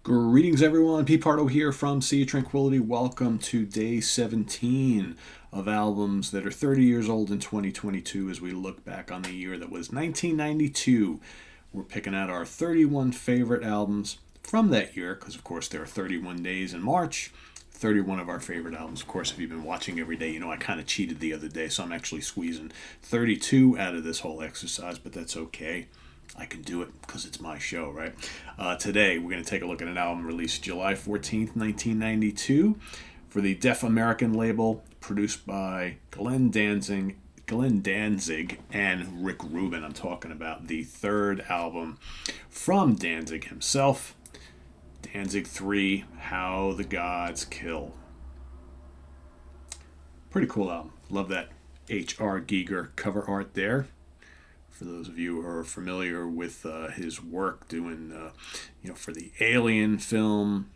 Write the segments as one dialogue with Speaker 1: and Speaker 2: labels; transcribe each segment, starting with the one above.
Speaker 1: Greetings, everyone. Pete Pardo here from Sea of Tranquility. Welcome to day 17 of albums that are 30 years old in 2022 as we look back on the year that was 1992. We're picking out our 31 favorite albums from that year because, of course, there are 31 days in March. 31 of our favorite albums. Of course, if you've been watching every day, you know I kind of cheated the other day, so I'm actually squeezing 32 out of this whole exercise, but that's okay. I can do it because it's my show, right? Today, we're going to take a look at an album released July 14th, 1992 for the Deaf American label, produced by Glenn Danzig and Rick Rubin. I'm talking about the third album from Danzig himself, Danzig 3, How the Gods Kill. Pretty cool album. Love that H.R. Giger cover art there. For those of you who are familiar with his work doing, for the Alien film,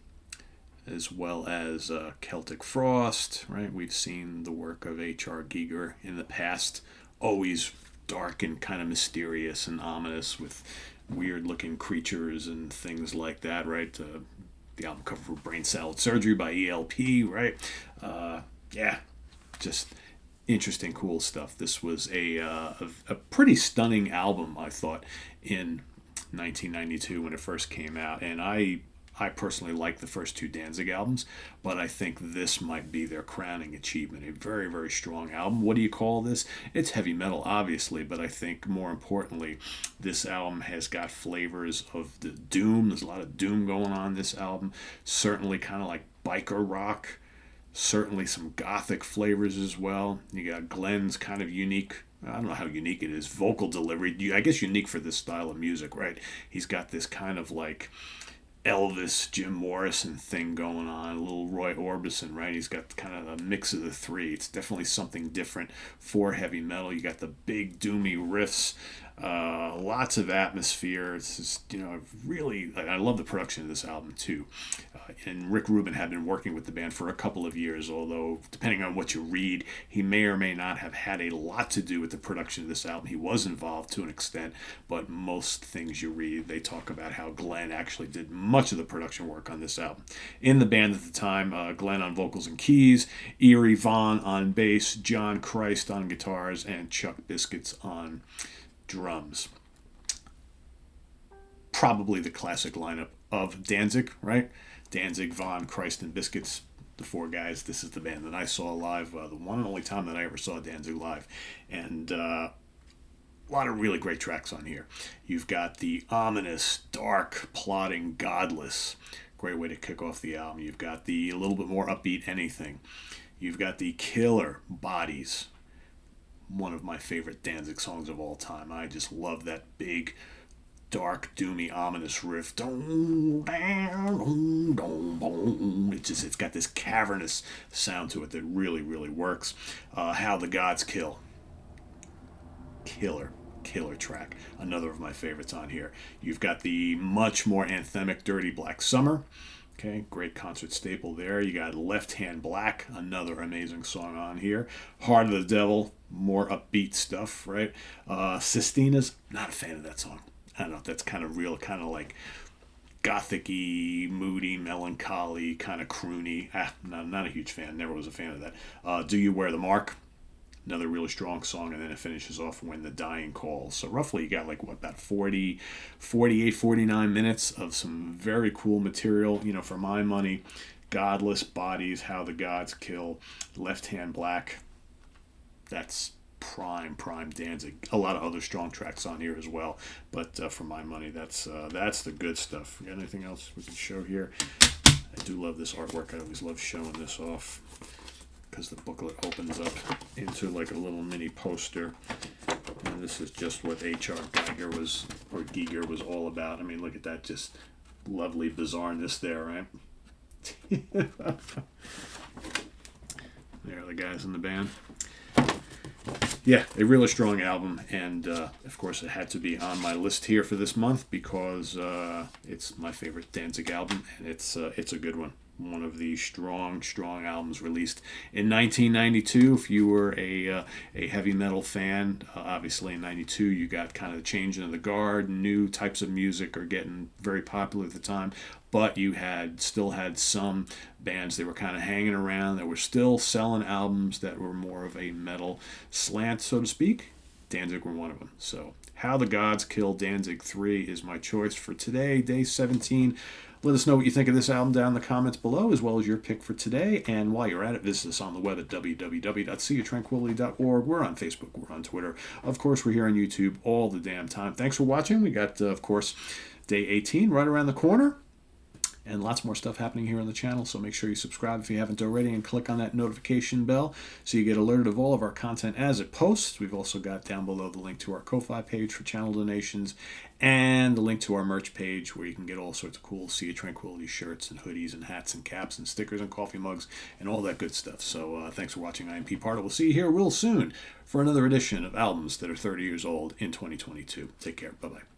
Speaker 1: as well as Celtic Frost, right? We've seen the work of H.R. Giger in the past, always dark and kind of mysterious and ominous with weird-looking creatures and things like that, right? The album cover for Brain Salad Surgery by ELP, right? Yeah, just interesting, cool stuff. This was a pretty stunning album, I thought, in 1992 when it first came out. And I personally like the first two Danzig albums, but I think this might be their crowning achievement. A very, very strong album. What do you call this? It's heavy metal, obviously, but I think more importantly, this album has got flavors of the doom. There's a lot of doom going on in this album. Certainly kind of like biker rock. Certainly some gothic flavors as well. You got Glenn's kind of unique, I don't know how unique it is, vocal delivery. I guess unique for this style of music, right? He's got this kind of like Elvis, Jim Morrison thing going on, a little Roy Orbison, right? He's got kind of a mix of the three. It's definitely something different for heavy metal. You got the big doomy riffs, lots of atmosphere. It's just, really, I love the production of this album too. And Rick Rubin had been working with the band for a couple of years, although depending on what you read, he may or may not have had a lot to do with the production of this album. He was involved to an extent, but most things you read, they talk about how Glenn actually did much of the production work on this album. In the band at the time, Glenn on vocals and keys, Eerie Von on bass, John Christ on guitars, and Chuck Biscuits on drums. Probably the classic lineup of Danzig, right? Danzig, Von, Christ, and Biscuits, the four guys. This is the band that I saw live, the one and only time that I ever saw Danzig live. And a lot of really great tracks on here. You've got the ominous, dark, plotting, godless. Great way to kick off the album. You've got the a little bit more upbeat Anything. You've got the killer Bodies. One of my favorite Danzig songs of all time. I just love that big, dark, doomy, ominous riff. It's got this cavernous sound to it that really, really works. How the Gods Kill. Killer track. Another of my favorites on here. You've got the much more anthemic Dirty Black Summer. Okay, great concert staple there. You got Left Hand Black, another amazing song on here. Heart of the Devil, more upbeat stuff, right? Sistina's, not a fan of that song. I don't know, that's kind of real, kind of like gothic-y, moody, melancholy, kind of croony. Not a huge fan, never was a fan of that. Do You Wear the Mark? Another really strong song, and then it finishes off When the Dying Calls. So roughly you got about 48, 49 minutes of some very cool material. For my money, Godless, Bodies, How the Gods Kill, Left Hand Black. That's prime Danzig. A lot of other strong tracks on here as well, but for my money, that's the good stuff. You got anything else we can show here? I do love this artwork. I always love showing this off because the booklet opens up into like a little mini poster. And this is just what H.R. Giger was all about. I mean, look at that, just lovely bizarreness there, right? There are the guys in the band. Yeah, a really strong album, and of course it had to be on my list here for this month because it's my favorite Danzig album, and it's a good one. one of the strong albums released in 1992. If you were a heavy metal fan, obviously in 92 you got kind of the changing of the guard. New types of music are getting very popular at the time, but you still had some bands that were kind of hanging around that were still selling albums that were more of a metal slant, so to speak. Danzig were one of them. So How the Gods Kill Danzig 3 is my choice for today, day 17. Let us know what you think of this album down in the comments below, as well as your pick for today. And while you're at it, visit us on the web at www.seaoftranquility.org. We're on Facebook. We're on Twitter. Of course, we're here on YouTube all the damn time. Thanks for watching. We got, of course, day 18 right around the corner. And lots more stuff happening here on the channel, so make sure you subscribe if you haven't already and click on that notification bell so you get alerted of all of our content as it posts. We've also got down below the link to our Ko-Fi page for channel donations and the link to our merch page where you can get all sorts of cool Sea of Tranquility shirts and hoodies and hats and caps and stickers and coffee mugs and all that good stuff. So thanks for watching. I am Pete Pardo. We'll see you here real soon for another edition of Albums That Are 30 Years Old in 2022. Take care. Bye-bye.